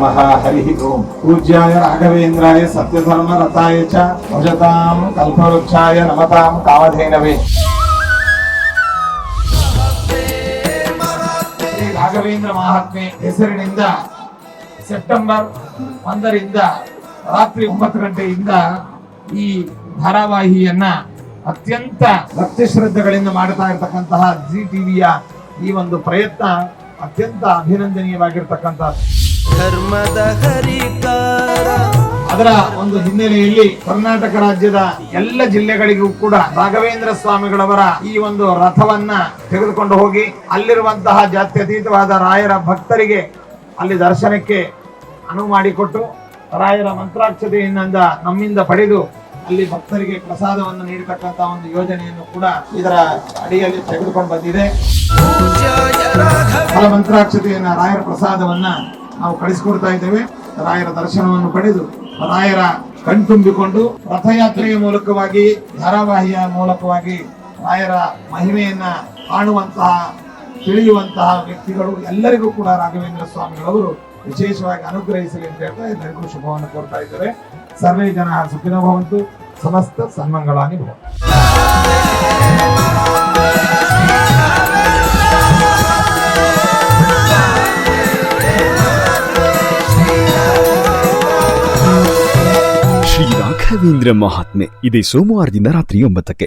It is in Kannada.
ನಮಃ. ಹರಿ ಓಂ. ಪೂಜ್ಯಾಯ ರಾಘವೇಂದ್ರಾಯ ಸತ್ಯಧರ್ಮ ರಥಾಯ ಚ ಭಜತಾಂ ಕಲ್ಪವೃಕ್ಷಾಯ ನಮತಾಂ ಕಾಮಧೇನವೇ. ಶ್ರೀ ರಾಘವೇಂದ್ರ ಮಹಾತ್ಮೆ ಹೆಸರಿನಿಂದ ಸೆಪ್ಟೆಂಬರ್ 1ರಿಂದ ರಾತ್ರಿ 9 ಗಂಟೆಯಿಂದ ಈ ಧಾರಾವಾಹಿಯನ್ನ ಅತ್ಯಂತ ಭಕ್ತಿ ಶ್ರದ್ಧೆಗಳಿಂದ ಮಾಡ್ತಾ ಇರತಕ್ಕಂತಹ ಜಿ ಟಿವಿಯ ಈ ಒಂದು ಪ್ರಯತ್ನ ಅತ್ಯಂತ ಅಭಿನಂದನೀಯವಾಗಿರ್ತಕ್ಕಂಥ ಧರ್ಮದ ಹರಿಕಾರ. ಅದರ ಒಂದು ಹಿನ್ನೆಲೆಯಲ್ಲಿ ಕರ್ನಾಟಕ ರಾಜ್ಯದ ಎಲ್ಲ ಜಿಲ್ಲೆಗಳಿಗೂ ಕೂಡ ರಾಘವೇಂದ್ರ ಸ್ವಾಮಿಗಳವರ ಈ ಒಂದು ರಥವನ್ನ ತೆಗೆದುಕೊಂಡು ಹೋಗಿ ಅಲ್ಲಿರುವಂತಹ ಜಾತ್ಯತೀತವಾದ ರಾಯರ ಭಕ್ತರಿಗೆ ಅಲ್ಲಿ ದರ್ಶನಕ್ಕೆ ಅನುವು ಮಾಡಿಕೊಟ್ಟು ರಾಯರ ಮಂತ್ರಾಕ್ಷತೆಯಿಂದ ನಮ್ಮಿಂದ ಪಡೆದು ಅಲ್ಲಿ ಭಕ್ತರಿಗೆ ಪ್ರಸಾದವನ್ನು ನೀಡತಕ್ಕಂತ ಒಂದು ಯೋಜನೆಯನ್ನು ಕೂಡ ಇದರ ಅಡಿಯಲ್ಲಿ ತೆಗೆದುಕೊಂಡು ಬಂದಿದೆ. ಫಲ ಮಂತ್ರಾಕ್ಷತೆಯನ್ನ ರಾಯರ ಪ್ರಸಾದವನ್ನ ನಾವು ಕಳಿಸಿಕೊಡ್ತಾ ಇದ್ದೇವೆ. ರಾಯರ ದರ್ಶನವನ್ನು ಪಡೆದು ರಾಯರ ಕಣ್ತುಂಬಿಕೊಂಡು ರಥಯಾತ್ರೆಯ ಮೂಲಕವಾಗಿ ಧಾರಾವಾಹಿಯ ಮೂಲಕವಾಗಿ ರಾಯರ ಮಹಿಮೆಯನ್ನ ಕಾಣುವಂತಹ ತಿಳಿಯುವಂತಹ ವ್ಯಕ್ತಿಗಳು ಎಲ್ಲರಿಗೂ ಕೂಡ ರಾಘವೇಂದ್ರ ಸ್ವಾಮಿಗಳವರು ವಿಶೇಷವಾಗಿ ಅನುಗ್ರಹಿಸಲಿ ಅಂತ ಹೇಳ್ತಾ ಎಲ್ಲರಿಗೂ ಶುಭವನ್ನು ಕೋರ್ತಾ ಇದ್ದಾರೆ. ಸರ್ವೇ ಜನ ಸುಖಿನೋ ಭವಂತು, ಸಮಸ್ತ ಸನ್ಮಂಗಳಾನಿ ಭವಂತು. ಶ್ರೀ ರಾಘವೇಂದ್ರ ಮಹಾತ್ಮೆ ಇದೇ ಸೋಮವಾರದಿಂದ ರಾತ್ರಿ 9ಕ್ಕೆ.